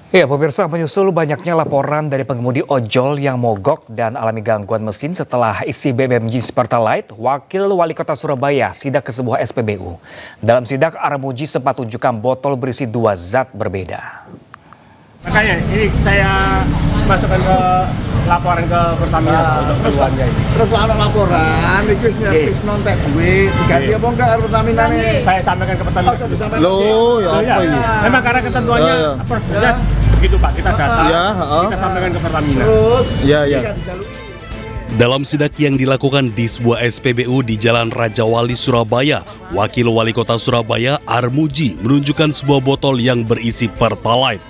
Ya, pemirsa, menyusul banyaknya laporan dari pengemudi ojol yang mogok dan alami gangguan mesin setelah isi BBM jenis Pertalite, Wakil Wali Kota Surabaya sidak ke sebuah SPBU. Dalam sidak, Armuji sempat tunjukkan botol berisi 2 zat berbeda. Makanya ini saya masukkan ke laporan ke Pertamina untuk keluarnya ini. Terus laporan, itu servis nontek duit, diganti apa enggak Pertamina nih? Saya sampaikan ke Pertamina. Loh, ya apa ini? Memang karena ketentuannya persisnya begitu Pak, kita data, kita sampaikan ke Pertamina. Terus, ya. Dalam sidak yang dilakukan di sebuah SPBU di Jalan Raja Wali, Surabaya, Wakil Wali Kota Surabaya, Armuji, menunjukkan sebuah botol yang berisi Pertalite.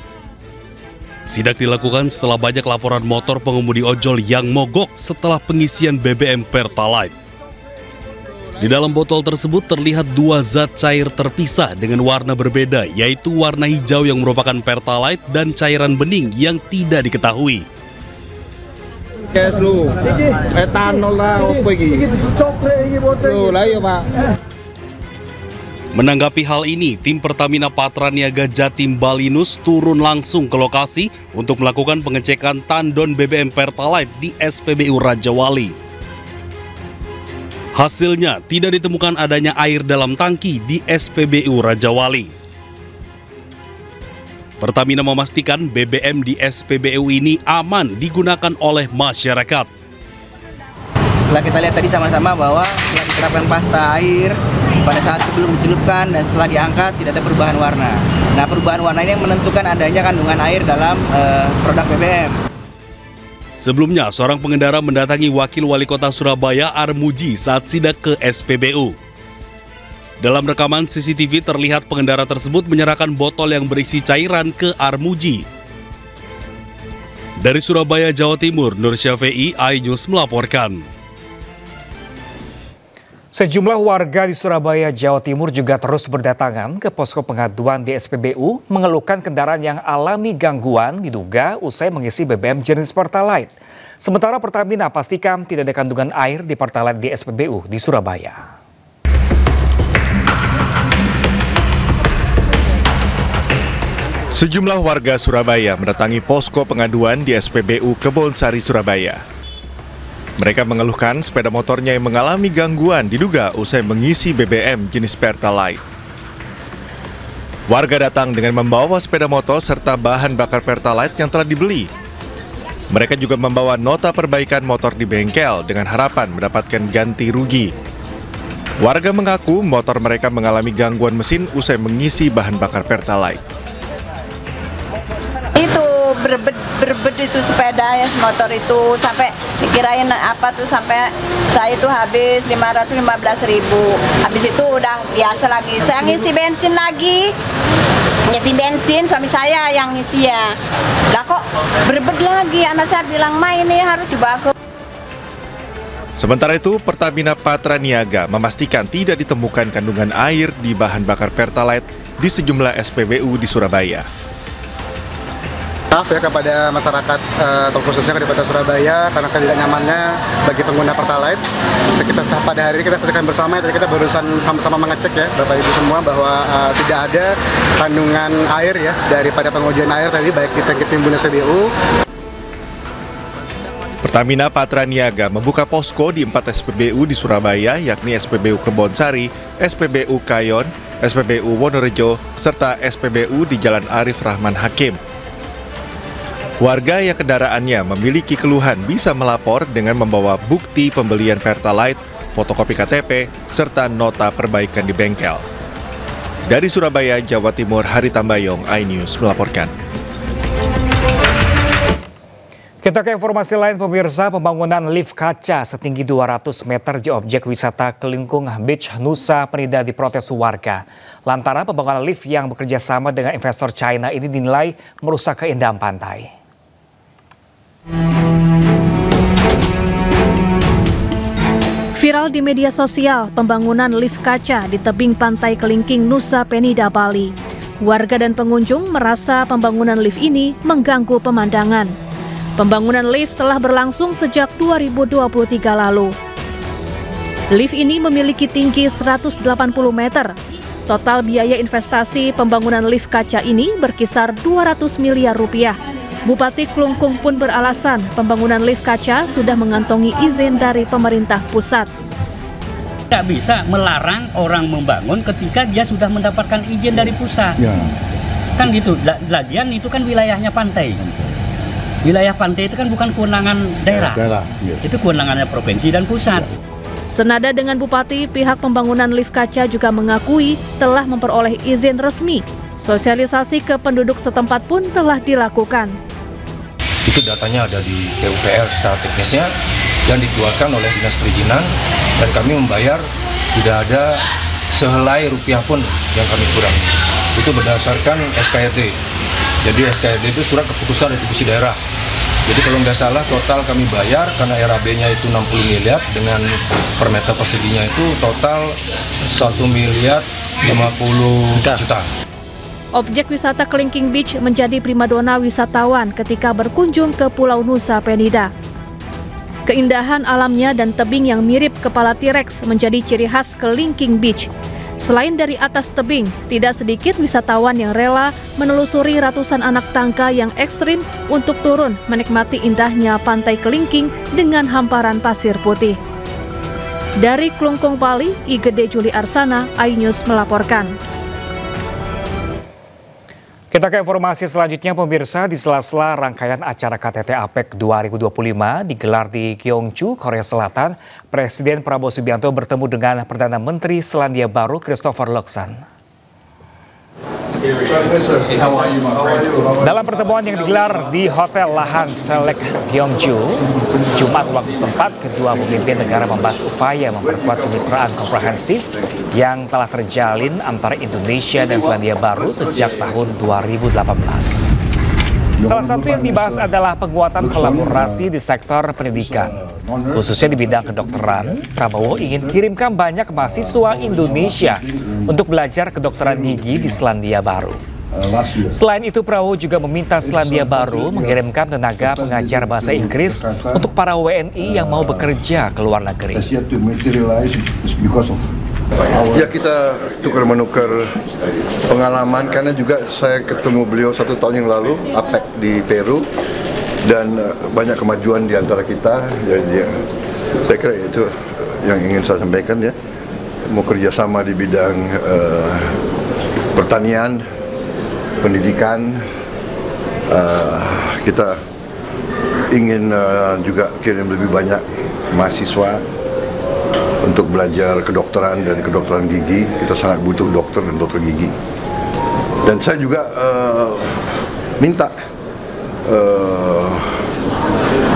Sidak dilakukan setelah banyak laporan motor pengemudi ojol yang mogok setelah pengisian BBM Pertalite. Di dalam botol tersebut terlihat 2 zat cair terpisah dengan warna berbeda, yaitu warna hijau yang merupakan Pertalite dan cairan bening yang tidak diketahui. Kes lu, etanol lah, apa ini? Loh, lah ya Pak. Menanggapi hal ini, tim Pertamina Patraniaga Jatim Balinus turun langsung ke lokasi untuk melakukan pengecekan tandon BBM Pertalite di SPBU Raja Wali. Hasilnya, tidak ditemukan adanya air dalam tangki di SPBU Raja Wali. Pertamina memastikan BBM di SPBU ini aman digunakan oleh masyarakat. Setelah kita lihat tadi sama-sama bahwa setelah diterapkan pasta air pada saat sebelum dicelupkan dan setelah diangkat tidak ada perubahan warna. Nah, perubahan warna ini yang menentukan adanya kandungan air dalam produk BBM. Sebelumnya, seorang pengendara mendatangi Wakil Wali Kota Surabaya Armuji saat sidak ke SPBU. Dalam rekaman CCTV terlihat pengendara tersebut menyerahkan botol yang berisi cairan ke Armuji. Dari Surabaya, Jawa Timur, Nur Syafi'i, iNews melaporkan. Sejumlah warga di Surabaya, Jawa Timur juga terus berdatangan ke posko pengaduan di SPBU mengeluhkan kendaraan yang alami gangguan diduga usai mengisi BBM jenis Pertalite. Sementara Pertamina pastikan tidak ada kandungan air di Pertalite di SPBU di Surabaya. Sejumlah warga Surabaya mendatangi posko pengaduan di SPBU Kebonsari, Surabaya. Mereka mengeluhkan sepeda motornya yang mengalami gangguan diduga usai mengisi BBM jenis Pertalite. Warga datang dengan membawa sepeda motor serta bahan bakar Pertalite yang telah dibeli. Mereka juga membawa nota perbaikan motor di bengkel dengan harapan mendapatkan ganti rugi. Warga mengaku motor mereka mengalami gangguan mesin usai mengisi bahan bakar Pertalite. Itu berbed itu sepeda ya, motor itu sampai dikirain apa tuh sampai saya itu habis 515.000. Habis itu udah biasa lagi. Saya ngisi bensin lagi. Ngisi bensin suami saya yang ngisi ya. Lah kok berbed lagi, anak saya bilang ma ini harus dibawa. Sementara itu, Pertamina Patraniaga memastikan tidak ditemukan kandungan air di bahan bakar Pertalite di sejumlah SPBU di Surabaya. Maaf ya kepada masyarakat, terkhususnya di Kota Surabaya, karena ketidaknyamannya bagi pengguna Pertalite. Kita pada hari ini kita saksikan bersama, tadi kita barusan sama-sama mengecek ya Bapak Ibu semua bahwa tidak ada kandungan air ya daripada pengujian air tadi baik di tangki timbun SPBU. Pertamina Patraniaga membuka posko di 4 SPBU di Surabaya, yakni SPBU Kebonsari, SPBU Kayon, SPBU Wonorejo, serta SPBU di Jalan Arif Rahman Hakim. Warga yang kendaraannya memiliki keluhan bisa melapor dengan membawa bukti pembelian Pertalite, fotokopi KTP, serta nota perbaikan di bengkel. Dari Surabaya, Jawa Timur, Hari Tambayong, iNews melaporkan. Kita ke informasi lain pemirsa, pembangunan lift kaca setinggi 200 meter di objek wisata Kelingkung Beach Nusa Penida diprotes warga. Lantaran pembangunan lift yang bekerja sama dengan investor China ini dinilai merusak keindahan pantai. Viral di media sosial pembangunan lift kaca di tebing pantai Kelingking, Nusa Penida, Bali. Warga dan pengunjung merasa pembangunan lift ini mengganggu pemandangan. Pembangunan lift telah berlangsung sejak 2023 lalu. Lift ini memiliki tinggi 180 meter. Total biaya investasi pembangunan lift kaca ini berkisar 200 miliar rupiah. Bupati Klungkung pun beralasan pembangunan lift kaca sudah mengantongi izin dari pemerintah pusat. Tidak bisa melarang orang membangun ketika dia sudah mendapatkan izin dari pusat. Ya. Kan gitu, lagian itu kan wilayahnya pantai. Wilayah pantai itu kan bukan kewenangan daerah. Ya. Itu kewenangannya provinsi dan pusat. Senada dengan Bupati, pihak pembangunan lift kaca juga mengakui telah memperoleh izin resmi. Sosialisasi ke penduduk setempat pun telah dilakukan. Itu datanya ada di PUPR secara teknisnya dan dikeluarkan oleh Dinas Perizinan, dan kami membayar tidak ada sehelai rupiah pun yang kami kurangi. Itu berdasarkan SKRD. Jadi SKRD itu surat keputusan retribusi daerah. Jadi kalau nggak salah total kami bayar karena RAB-nya itu 60 miliar dengan per meter perseginya itu total 1 miliar 50 juta. Objek wisata Kelingking Beach menjadi primadona wisatawan ketika berkunjung ke Pulau Nusa Penida. Keindahan alamnya dan tebing yang mirip kepala T-Rex menjadi ciri khas Kelingking Beach. Selain dari atas tebing, tidak sedikit wisatawan yang rela menelusuri ratusan anak tangka yang ekstrim untuk turun menikmati indahnya pantai Kelingking dengan hamparan pasir putih. Dari Klungkung, Bali, Igede Juli Arsana, iNews melaporkan. Kita ke informasi selanjutnya, pemirsa. Di sela-sela rangkaian acara KTT APEC 2025 digelar di Gyeongju, Korea Selatan, Presiden Prabowo Subianto bertemu dengan Perdana Menteri Selandia Baru Christopher Luxon. Dalam pertemuan yang digelar di Hotel Lahan Selek Gyeongju, Jumat waktu setempat, kedua pemimpin negara membahas upaya memperkuat kemitraan komprehensif yang telah terjalin antara Indonesia dan Selandia Baru sejak tahun 2018. Salah satu yang dibahas adalah penguatan kolaborasi di sektor pendidikan, khususnya di bidang kedokteran. Prabowo ingin kirimkan banyak mahasiswa Indonesia untuk belajar kedokteran gigi di Selandia Baru. Selain itu, Prabowo juga meminta Selandia Baru mengirimkan tenaga pengajar bahasa Inggris untuk para WNI yang mau bekerja ke luar negeri. Ya, kita tukar-menukar pengalaman karena juga saya ketemu beliau 1 tahun yang lalu APEC di Peru dan banyak kemajuan di antara kita. Jadi saya kira itu yang ingin saya sampaikan ya. Mau kerjasama di bidang pertanian, pendidikan, kita ingin juga kirim lebih banyak mahasiswa untuk belajar kedokteran dan kedokteran gigi. Kita sangat butuh dokter dan dokter gigi. Dan saya juga minta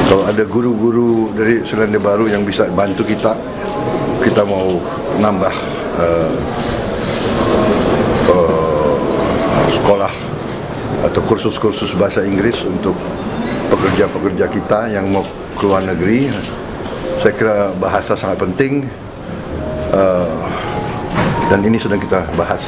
kalau ada guru-guru dari Selandia Baru yang bisa bantu kita mau nambah sekolah atau kursus-kursus bahasa Inggris untuk pekerja-pekerja kita yang mau ke luar negeri. Saya kira bahasa sangat penting dan ini sedang kita bahas.